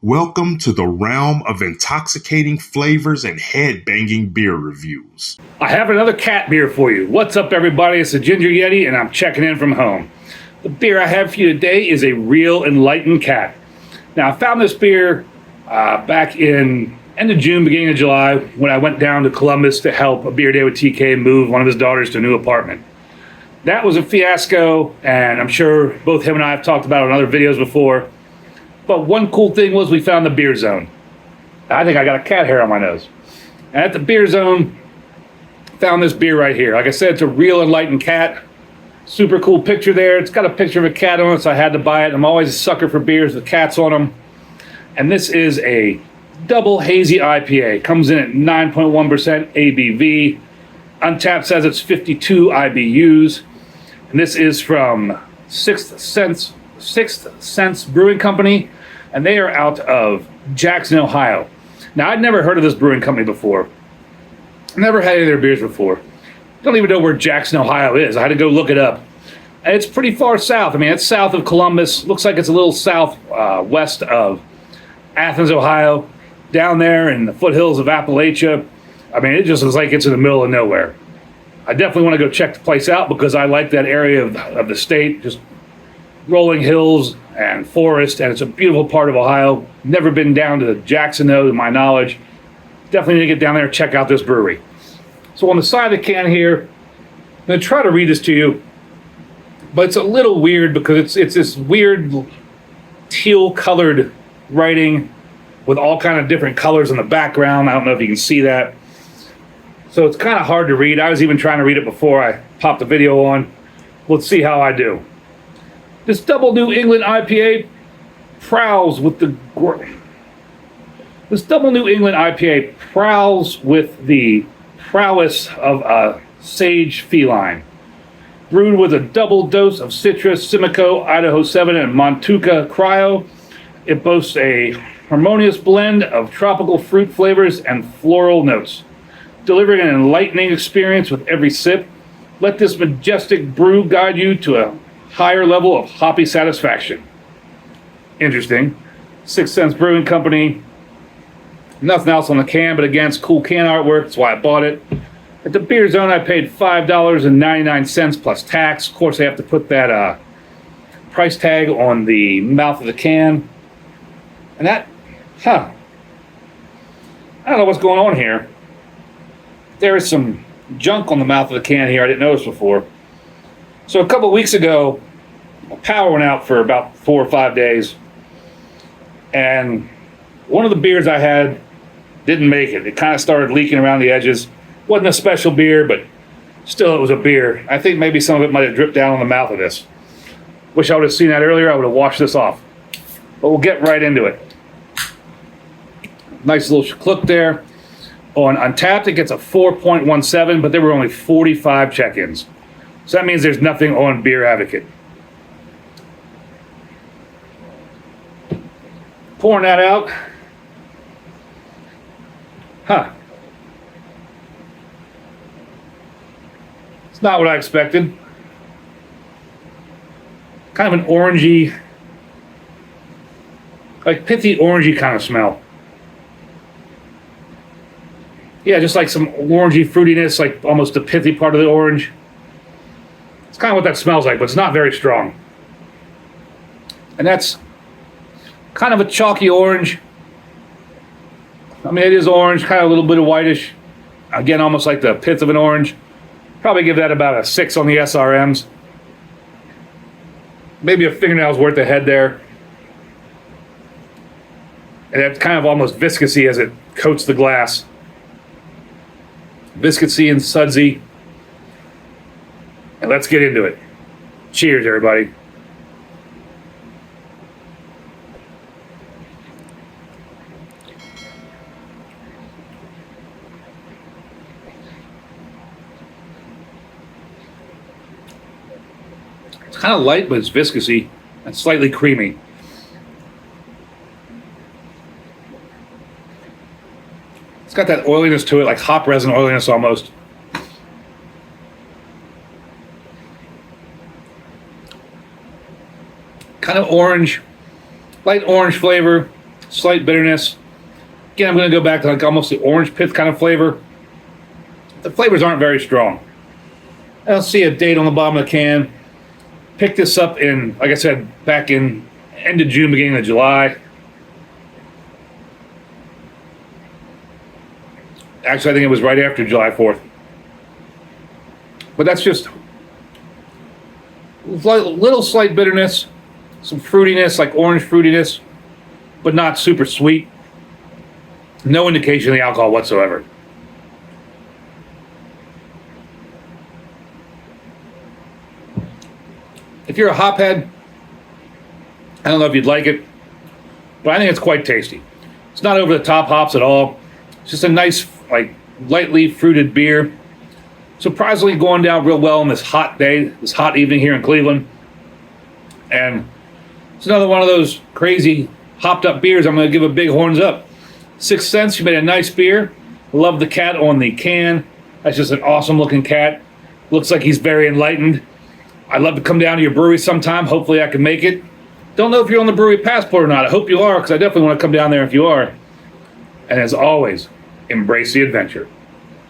Welcome to the realm of intoxicating flavors and head-banging beer reviews. I have another cat beer for you. What's up, everybody? It's the Ginger Yeti, and I'm checking in from home. The beer I have for you today is A Real Enlightened Cat. Now, I found this beer back in end of June, beginning of July, when I went down to Columbus to help A Beer Day with TK move one of his daughters to a new apartment. That was a fiasco, and I'm sure both him and I have talked about it on other videos before. But one cool thing was we found the beer zone. I think I got a cat hair on my nose. And at the beer zone, found this beer right here. Like I said, it's A Real Enlightened Cat. Super cool picture there. It's got a picture of a cat on it, so I had to buy it. I'm always a sucker for beers with cats on them. And this is a Double Hazy IPA. Comes in at 9.1% ABV. Untapped says it's 52 IBUs. And this is from Sixth Sense Brewing Company, and they are out of Jackson, Ohio. Now, I'd never heard of this brewing company before. Never had any of their beers before. Don't even know where Jackson, Ohio is. I had to go look it up. And it's pretty far south. I mean, it's south of Columbus. Looks like it's a little west of Athens, Ohio. Down there in the foothills of Appalachia. I mean, it just looks like it's in the middle of nowhere. I definitely want to go check the place out because I like that area of the state. Just rolling hills and forest, and it's a beautiful part of Ohio. Never been down to Jackson, though, to my knowledge. Definitely need to get down there and check out this brewery. So on the side of the can here, I'm going to try to read this to you, but it's a little weird because it's this weird teal-colored writing with all kind of different colors in the background. I don't know if you can see that. So it's kind of hard to read. I was even trying to read it before I popped the video on. Let's see how I do. This Double New England IPA prowls with the prowess of a sage feline. Brewed with a double dose of citrus, Simcoe, Idaho 7, and Montuca Cryo, it boasts a harmonious blend of tropical fruit flavors and floral notes, delivering an enlightening experience with every sip. Let this majestic brew guide you to a higher level of hoppy satisfaction. Interesting. Sixth Sense Brewing Company. Nothing else on the can, but again, it's cool can artwork. That's why I bought it. At the Beer Zone, I paid $5.99 plus tax. Of course, I have to put that price tag on the mouth of the can. And that, I don't know what's going on here. There is some junk on the mouth of the can here I didn't notice before. So a couple of weeks ago, power went out for about 4 or 5 days. And one of the beers I had didn't make it. It kind of started leaking around the edges. Wasn't a special beer, but still it was a beer. I think maybe some of it might have dripped down on the mouth of this. Wish I would have seen that earlier. I would have washed this off. But we'll get right into it. Nice little clook there. On Untapped, it gets a 4.17, but there were only 45 check-ins. So that means there's nothing on Beer Advocate. Pouring that out. It's not what I expected. Kind of an orangey, like pithy orangey kind of smell. Yeah, just like some orangey fruitiness, like almost the pithy part of the orange. It's kind of what that smells like, but it's not very strong. And that's kind of a chalky orange. I mean, it is orange, kind of a little bit of whitish. Again, almost like the pith of an orange. Probably give that about a 6 on the SRMs. Maybe a fingernail's worth of head there. And it's kind of almost viscousy as it coats the glass. Viscousy and sudsy. And let's get into it. Cheers, everybody. It's kind of light, but it's viscousy and slightly creamy. It's got that oiliness to it, like hop resin oiliness almost. Kind of orange, light orange flavor, slight bitterness. Again, I'm going to go back to like almost the orange pith kind of flavor. The flavors aren't very strong. I don't see a date on the bottom of the can. Picked this up in, like I said, back in end of June, beginning of July. Actually, I think it was right after July 4th. But that's just little slight bitterness, some fruitiness, like orange fruitiness, but not super sweet. No indication of the alcohol whatsoever. If you're a hophead, I don't know if you'd like it, but I think it's quite tasty. It's not over the top hops at all. It's just a nice, like, lightly fruited beer. Surprisingly going down real well on this hot day, this hot evening here in Cleveland. And it's another one of those crazy hopped up beers I'm going to give a big horns up. Sixth Sense, you made a nice beer. Love the cat on the can. That's just an awesome looking cat. Looks like he's very enlightened. I'd love to come down to your brewery sometime. Hopefully I can make it. Don't know if you're on the brewery passport or not. I hope you are, because I definitely want to come down there if you are. And as always, embrace the adventure.